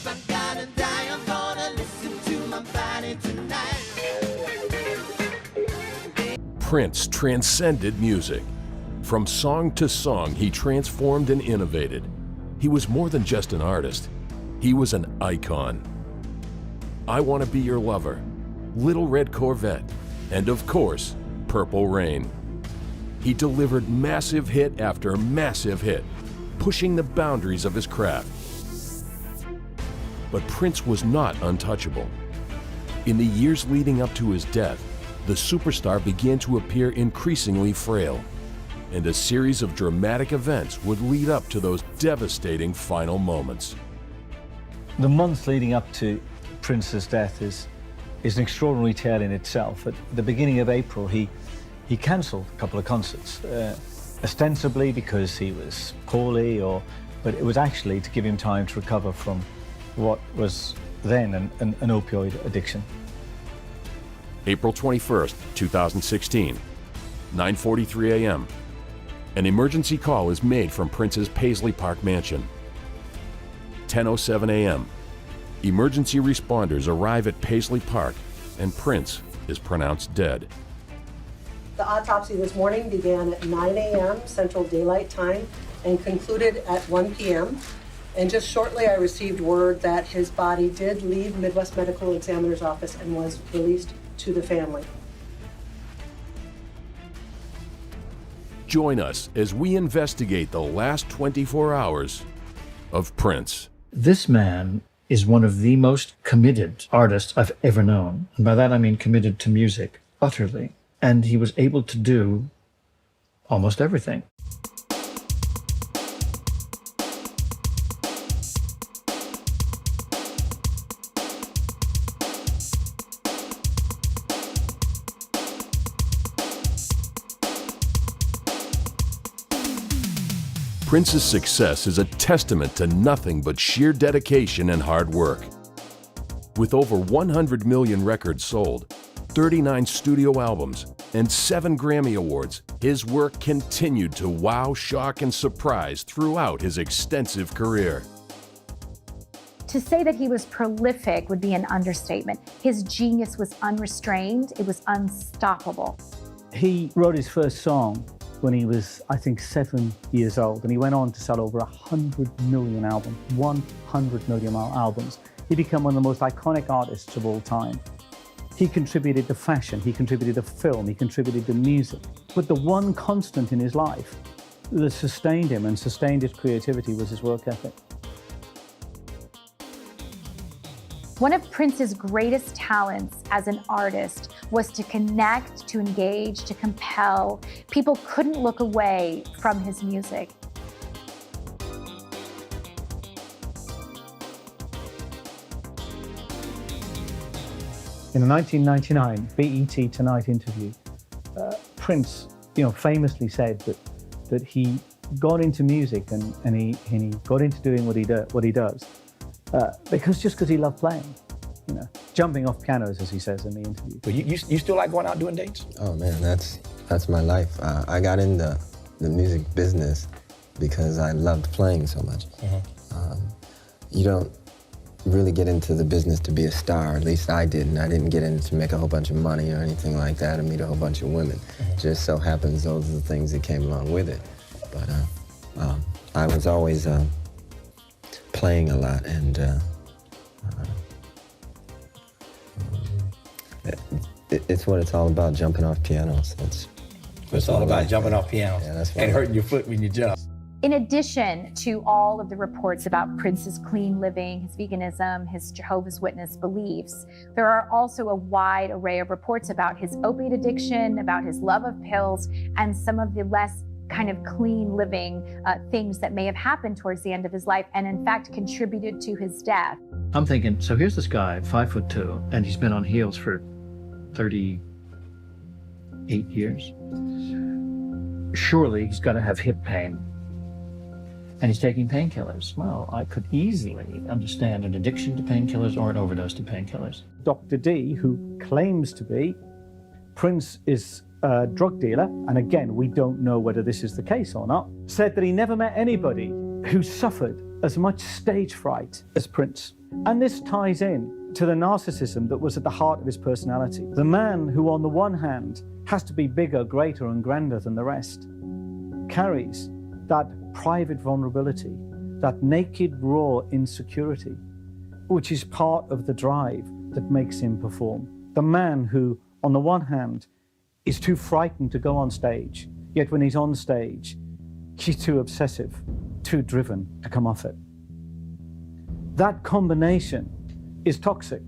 If I'm gonna die, I'm gonna listen to my body tonight. Prince transcended music. From song to song, he transformed and innovated. He was more than just an artist. He was an icon. I Want to Be Your Lover, Little Red Corvette, and of course, Purple Rain. He delivered massive hit after massive hit, pushing the boundaries of his craft. But Prince was not untouchable. In the years leading up to his death, the superstar began to appear increasingly frail, and a series of dramatic events would lead up to those devastating final moments. The months leading up to Prince's death is an extraordinary tale in itself. At the beginning of April, he cancelled a couple of concerts, ostensibly because he was poorly, but it was actually to give him time to recover from what was then an opioid addiction. April 21st, 2016, 9:43 a.m. An emergency call is made from Prince's Paisley Park mansion. 10:07 a.m. Emergency responders arrive at Paisley Park, and Prince is pronounced dead. The autopsy this morning began at 9 a.m. Central Daylight Time and concluded at 1 p.m. And just shortly, I received word that his body did leave Midwest Medical Examiner's office and was released to the family. Join us as we investigate the last 24 hours of Prince. This man is one of the most committed artists I've ever known. And by that I mean committed to music, utterly. And he was able to do almost everything. Prince's success is a testament to nothing but sheer dedication and hard work. With over 100 million records sold, 39 studio albums, and 7 Grammy Awards, his work continued to wow, shock, and surprise throughout his extensive career. To say that he was prolific would be an understatement. His genius was unrestrained, it was unstoppable. He wrote his first song when he was, I think, 7 years old, and he went on to sell over 100 million albums, 100 million albums. He became one of the most iconic artists of all time. He contributed to fashion, he contributed to film, he contributed to music. But the one constant in his life that sustained him and sustained his creativity was his work ethic. One of Prince's greatest talents as an artist was to connect, to engage, to compel. People couldn't look away from his music. In a 1999 BET Tonight interview, Prince, famously said that he got into music and he got into doing what he does because he loved playing, jumping off pianos, as he says in the interview. But you still like going out doing dates? Oh man, that's my life. I got into the music business because I loved playing so much. You don't really get into the business to be a star, at least I didn't. I didn't get in to make a whole bunch of money or anything like that and meet a whole bunch of women. Just so happens those are the things that came along with it. But I was always playing a lot, and it's what it's all about, jumping off pianos. It's all about jumping off pianos that's and hurting your foot when you jump. In addition to all of the reports about Prince's clean living, his veganism, his Jehovah's Witness beliefs, there are also a wide array of reports about his opiate addiction, about his love of pills, and some of the less kind of clean living things that may have happened towards the end of his life and in fact contributed to his death. I'm thinking, so here's this guy, 5'2", and he's been on heels for 38 years. Surely he's got to have hip pain. And he's taking painkillers. Well, I could easily understand an addiction to painkillers or an overdose to painkillers. Dr. D, who claims to be Prince is a drug dealer, and again, we don't know whether this is the case or not, said that he never met anybody who suffered as much stage fright as Prince. And this ties in to the narcissism that was at the heart of his personality. The man who, on the one hand, has to be bigger, greater, and grander than the rest, carries that private vulnerability, that naked, raw insecurity, which is part of the drive that makes him perform. The man who, on the one hand, is too frightened to go on stage, yet when he's on stage, he's too obsessive, too driven to come off it. That combination is toxic,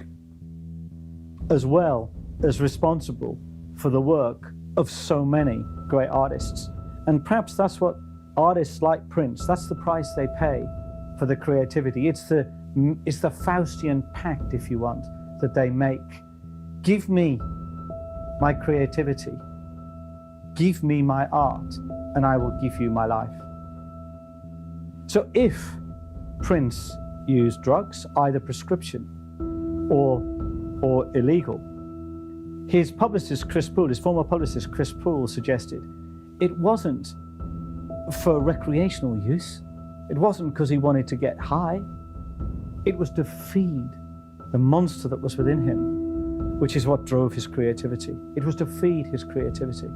as well as responsible for the work of so many great artists. And perhaps that's what artists like Prince, that's the price they pay for the creativity. It's the Faustian pact, if you want, that they make. Give me my creativity, give me my art, and I will give you my life. So if Prince used drugs, either prescription or illegal, his publicist, Chris Poole, his former publicist, Chris Poole, suggested it wasn't for recreational use. It wasn't because he wanted to get high. It was to feed the monster that was within him, which is what drove his creativity. It was to feed his creativity.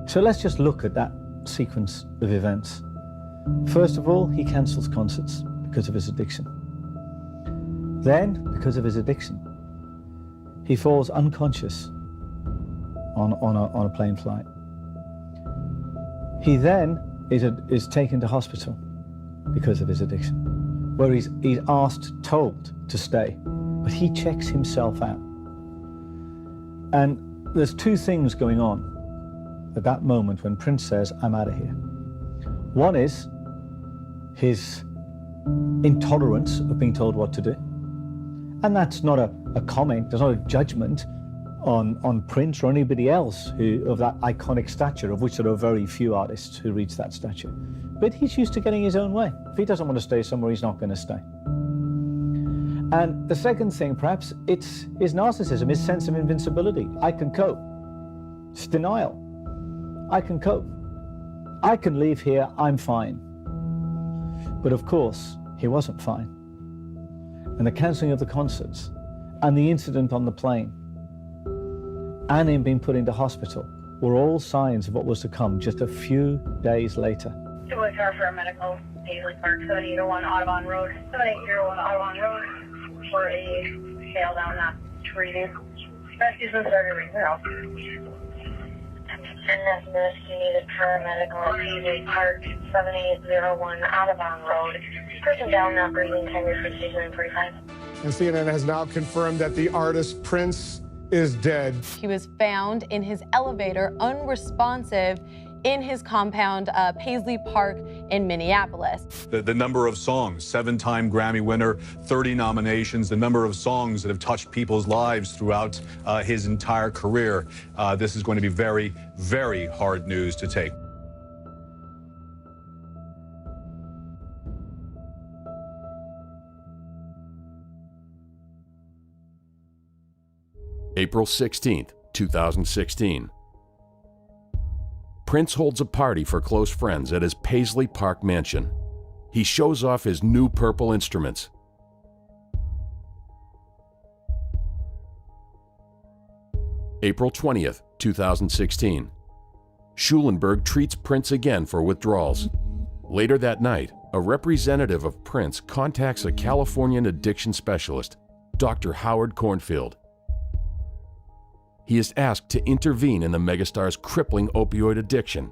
So let's just look at that sequence of events. First of all, he cancels concerts because of his addiction. Then, because of his addiction, he falls unconscious on a plane flight. He then is taken to hospital because of his addiction, where he's told to stay, but he checks himself out. And there's two things going on at that moment when Prince says, I'm out of here. One is his intolerance of being told what to do. And that's not a comment, there's not a judgment on Prince or anybody else who of that iconic stature, of which there are very few artists who reach that stature. But he's used to getting his own way. If he doesn't want to stay somewhere, he's not going to stay. And the second thing, perhaps, it's his narcissism, his sense of invincibility. I can cope. It's denial. I can cope. I can leave here, I'm fine. But of course, he wasn't fine. And the cancelling of the concerts, and the incident on the plane, and him being put into hospital, were all signs of what was to come just a few days later. Deploy car for a medical, Paisley Park, 7801 Audubon Road, 7801 Audubon Road, for a sail down that treating. Rescue's been started right now. And this you needed paramedical at Paisley Park, 7801 Audubon Road. Person down, not breathing, time for station 45. And CNN has now confirmed that the artist Prince is dead. He was found in his elevator, unresponsive, in his compound, Paisley Park in Minneapolis. The number of songs, 7-time Grammy winner, 30 nominations, the number of songs that have touched people's lives throughout his entire career. This is going to be very, very hard news to take. April 16th, 2016. Prince holds a party for close friends at his Paisley Park mansion. He shows off his new purple instruments. April 20th, 2016. Schulenberg treats Prince again for withdrawals. Later that night, a representative of Prince contacts a Californian addiction specialist, Dr. Howard Cornfield. He is asked to intervene in the megastar's crippling opioid addiction.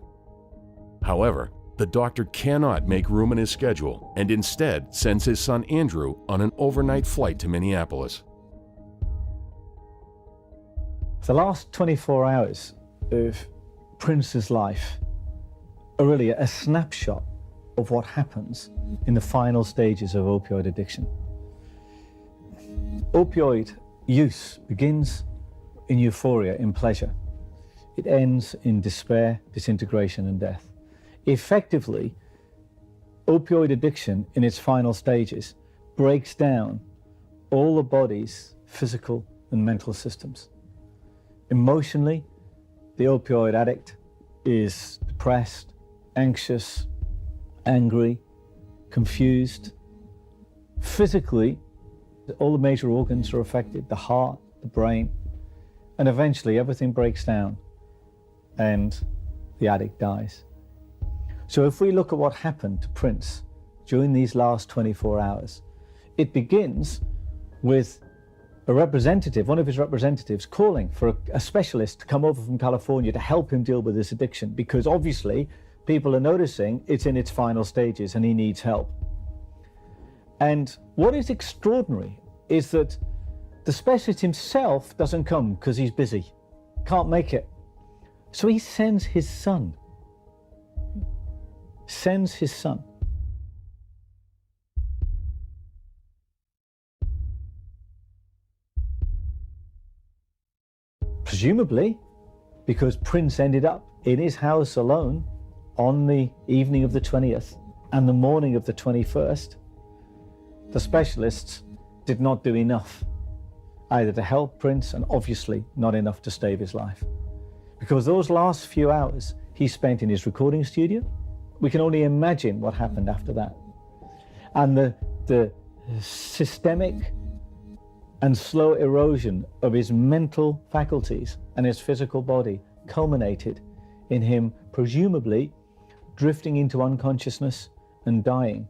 However, the doctor cannot make room in his schedule and instead sends his son Andrew on an overnight flight to Minneapolis. The last 24 hours of Prince's life are really a snapshot of what happens in the final stages of opioid addiction. Opioid use begins in euphoria, in pleasure. It ends in despair, disintegration, and death. Effectively, opioid addiction in its final stages breaks down all the body's physical and mental systems. Emotionally, the opioid addict is depressed, anxious, angry, confused. Physically, all the major organs are affected, the heart, the brain, and eventually everything breaks down and the addict dies. So if we look at what happened to Prince during these last 24 hours, it begins with a representative, one of his representatives, calling for a specialist to come over from California to help him deal with this addiction, because obviously people are noticing it's in its final stages and he needs help. And what is extraordinary is that the specialist himself doesn't come because he's busy, can't make it. So he sends his son. Presumably, because Prince ended up in his house alone on the evening of the 20th and the morning of the 21st, the specialists did not do enough either to help Prince and obviously not enough to save his life. Because those last few hours he spent in his recording studio, we can only imagine what happened after that. And the systemic and slow erosion of his mental faculties and his physical body culminated in him presumably drifting into unconsciousness and dying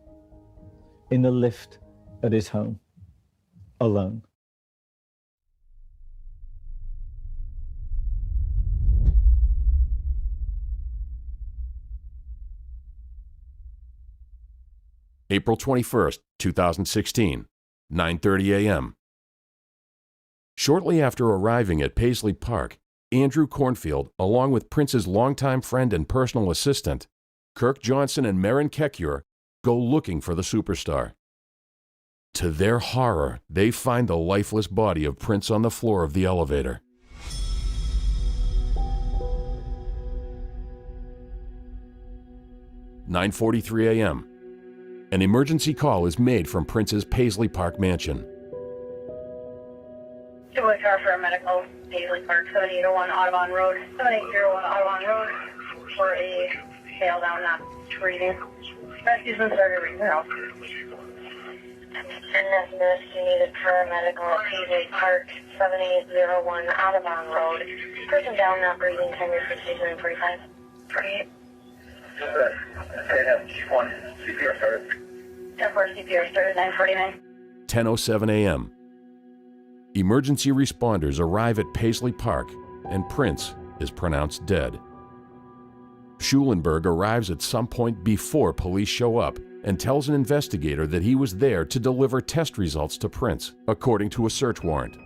in the lift at his home, alone. April 21st, 2016, 9:30 a.m. Shortly after arriving at Paisley Park, Andrew Cornfield, along with Prince's longtime friend and personal assistant, Kirk Johnson and Maren Kekure, go looking for the superstar. To their horror, they find the lifeless body of Prince on the floor of the elevator. "9:43 a.m. An emergency call is made from Prince's Paisley Park mansion. Two-way car for a medical, Paisley Park, 7801 Audubon Road, 7801 Audubon Road, for a tail down, not treating. Rescue's been started right now. And that's nurse, you need a paramedical at Paisley Park, 7801 Audubon Road. Person down, not breathing, time for station 45. 48. CPR started. 10-4 CPR started, 9:49. 10:07 a.m. Emergency responders arrive at Paisley Park, and Prince is pronounced dead. Schulenberg arrives at some point before police show up and tells an investigator that he was there to deliver test results to Prince, according to a search warrant.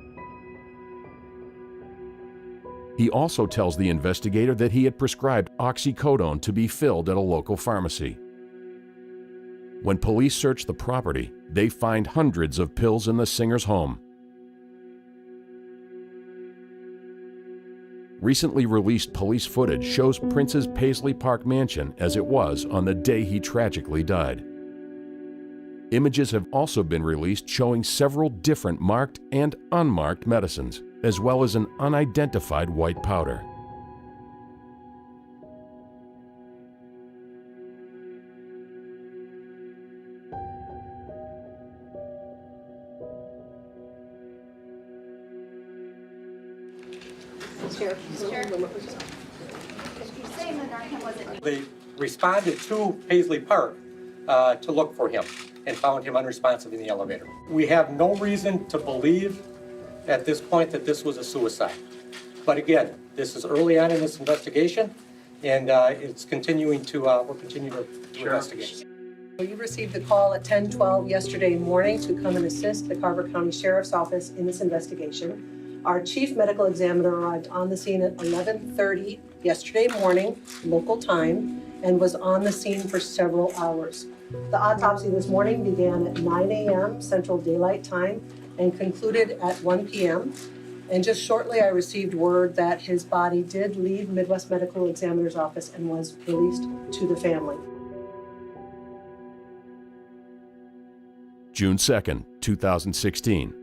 He also tells the investigator that he had prescribed oxycodone to be filled at a local pharmacy. When police search the property, they find hundreds of pills in the singer's home. Recently released police footage shows Prince's Paisley Park mansion as it was on the day he tragically died. Images have also been released showing several different marked and unmarked medicines, as well as an unidentified white powder. They responded to Paisley Park to look for him and found him unresponsive in the elevator. We have no reason to believe at this point that this was a suicide. But again, this is early on in this investigation, and it's continuing to, we'll continue to investigate. You received the call at 10:12 yesterday morning to come and assist the Carver County Sheriff's Office in this investigation. Our chief medical examiner arrived on the scene at 11:30 yesterday morning, local time, and was on the scene for several hours. The autopsy this morning began at 9 a.m. Central Daylight Time and concluded at 1 p.m. And just shortly, I received word that his body did leave Midwest Medical Examiner's office and was released to the family. June 2nd, 2016.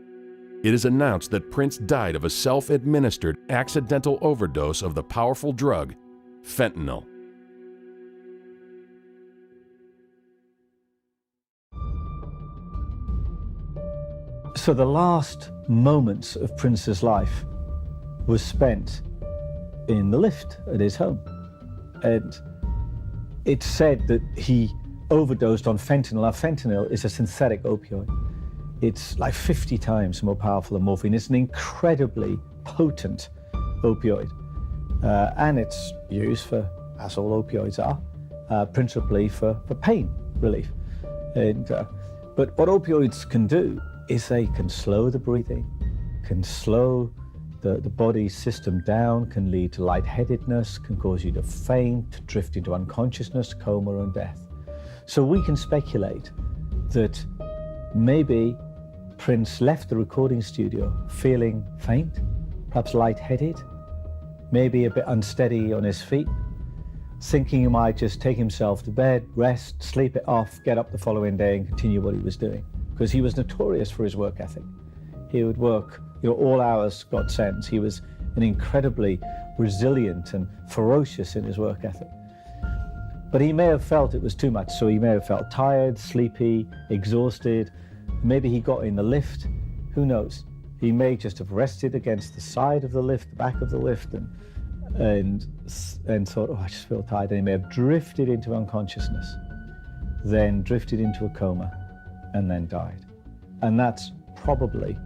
It is announced that Prince died of a self-administered accidental overdose of the powerful drug, fentanyl. So the last moments of Prince's life was spent in the lift at his home. And it's said that he overdosed on fentanyl. Now, fentanyl is a synthetic opioid. It's like 50 times more powerful than morphine. It's an incredibly potent opioid. And it's used for, as all opioids are, principally for pain relief. And, but what opioids can do is they can slow the breathing, can slow the body's system down, can lead to lightheadedness, can cause you to faint, drift into unconsciousness, coma, and death. So we can speculate that maybe Prince left the recording studio feeling faint, perhaps lightheaded, maybe a bit unsteady on his feet, thinking he might just take himself to bed, rest, sleep it off, get up the following day and continue what he was doing. Because he was notorious for his work ethic. He would work, all hours God sends. He was an incredibly resilient and ferocious in his work ethic. But he may have felt it was too much, so he may have felt tired, sleepy, exhausted. Maybe he got in the lift, who knows? He may just have rested against the side of the lift, the back of the lift, and thought, oh, I just feel tired. And he may have drifted into unconsciousness, then drifted into a coma, and then died. And that's probably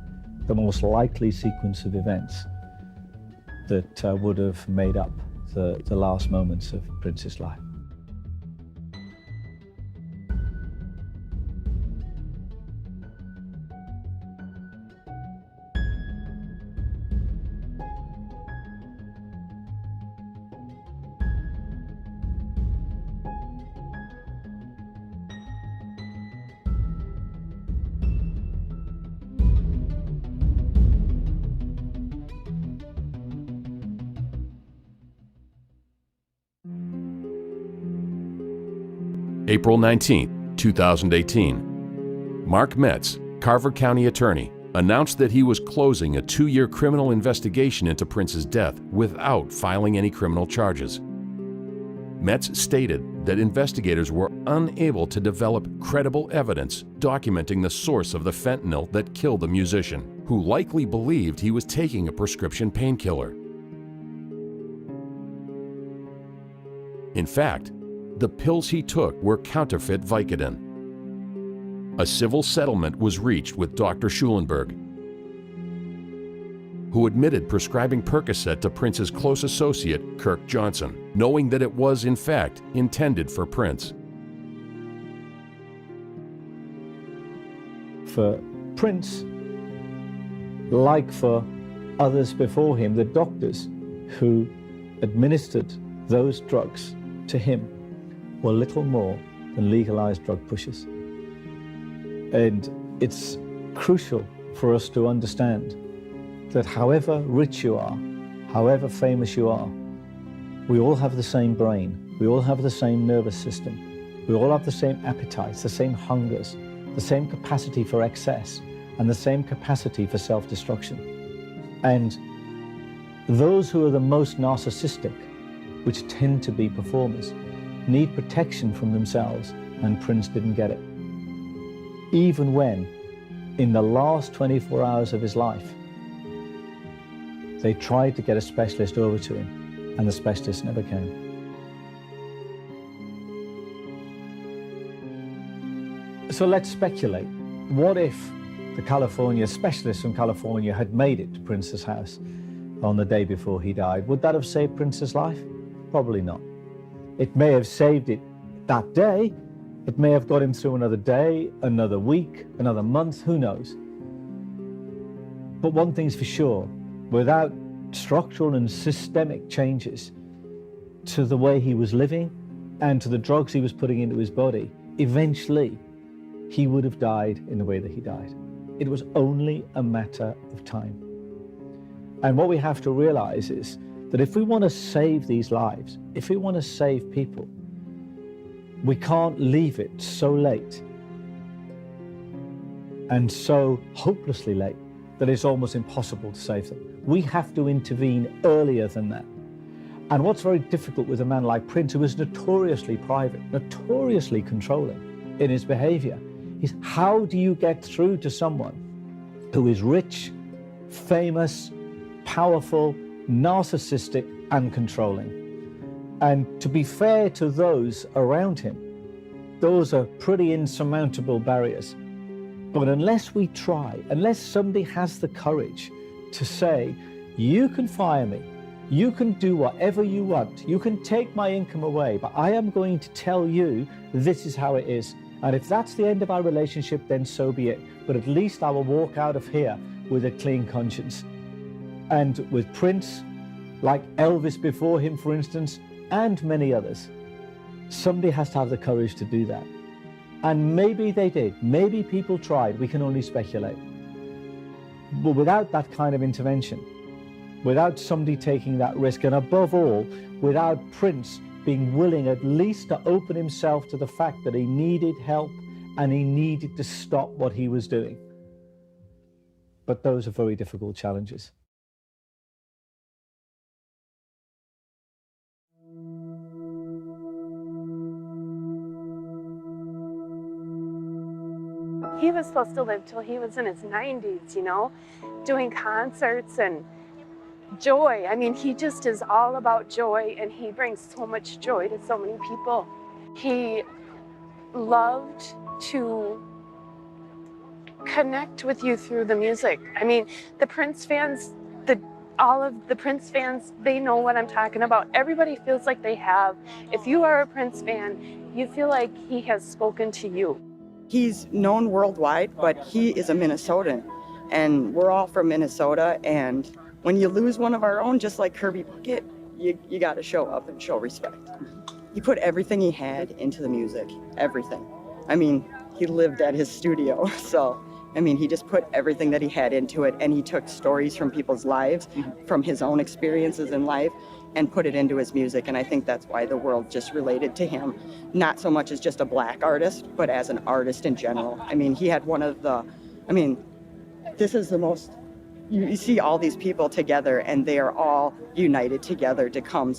the most likely sequence of events that would have made up the last moments of Prince's life. April 19, 2018. Mark Metz, Carver County attorney, announced that he was closing a 2-year criminal investigation into Prince's death without filing any criminal charges. Metz stated that investigators were unable to develop credible evidence documenting the source of the fentanyl that killed the musician, who likely believed he was taking a prescription painkiller. In fact, the pills he took were counterfeit Vicodin. A civil settlement was reached with Dr. Schulenberg, who admitted prescribing Percocet to Prince's close associate, Kirk Johnson, knowing that it was, in fact, intended for Prince. For Prince, like for others before him, the doctors who administered those drugs to him were little more than legalized drug pushers. And it's crucial for us to understand that however rich you are, however famous you are, we all have the same brain, we all have the same nervous system, we all have the same appetites, the same hungers, the same capacity for excess, and the same capacity for self-destruction. And those who are the most narcissistic, which tend to be performers, need protection from themselves, and Prince didn't get it. Even when, in the last 24 hours of his life, they tried to get a specialist over to him, and the specialist never came. So let's speculate. What if the California specialist from California had made it to Prince's house on the day before he died? Would that have saved Prince's life? Probably not. It may have saved it that day. It may have got him through another day, another week, another month, who knows? But one thing's for sure, without structural and systemic changes to the way he was living and to the drugs he was putting into his body, eventually he would have died in the way that he died. It was only a matter of time. And what we have to realize is that if we want to save these lives, if we want to save people, we can't leave it so late and so hopelessly late that it's almost impossible to save them. We have to intervene earlier than that. And what's very difficult with a man like Prince, who was notoriously private, notoriously controlling in his behavior, is how do you get through to someone who is rich, famous, powerful, narcissistic, and controlling. And to be fair to those around him, those are pretty insurmountable barriers. But unless we try, unless somebody has the courage to say, you can fire me, you can do whatever you want, you can take my income away, but I am going to tell you this is how it is. And if that's the end of our relationship, then so be it. But at least I will walk out of here with a clean conscience. And with Prince, like Elvis before him, for instance, and many others, somebody has to have the courage to do that. And maybe they did, maybe people tried, we can only speculate. But without that kind of intervention, without somebody taking that risk, and above all, without Prince being willing at least to open himself to the fact that he needed help and he needed to stop what he was doing. But those are very difficult challenges. He was supposed to live till he was in his 90s, you know, doing concerts and joy. I mean, he just is all about joy, and he brings so much joy to so many people. He loved to connect with you through the music. I mean, the Prince fans, all of the Prince fans, they know what I'm talking about. Everybody feels like they have. If you are a Prince fan, you feel like he has spoken to you. He's known worldwide, but he is a Minnesotan, and we're all from Minnesota, and when you lose one of our own, just like Kirby Puckett, you got to show up and show respect. He put everything he had into the music, everything. I mean, he lived at his studio, so, I mean, he just put everything that he had into it, and he took stories from people's lives, from his own experiences in life, and put it into his music, and I think that's why the world just related to him, not so much as just a black artist, but as an artist in general. I mean, he had one of the, I mean, this is the most, you see all these people together, and they are all united together to come.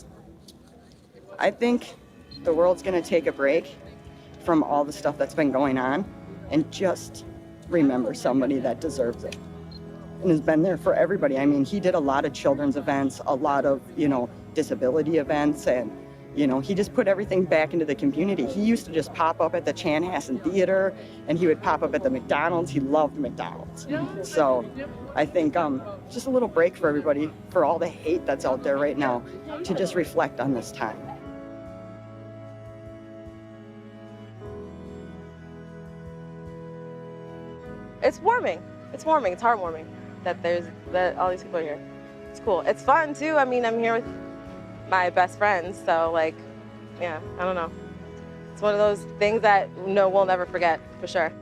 I think the world's gonna take a break from all the stuff that's been going on and just remember somebody that deserves it and has been there for everybody. I mean, he did a lot of children's events, a lot of, you know, disability events, and, you know, he just put everything back into the community. He used to just pop up at the Chanhassen Theater, and he would pop up at the McDonald's. He loved McDonald's. So I think just a little break for everybody, for all the hate that's out there right now, to just reflect on this time. It's warming. It's warming. It's heartwarming that all these people are here. It's cool. It's fun too. I mean, I'm here with my best friends, so like, yeah, I don't know. It's one of those things that we'll never forget, for sure.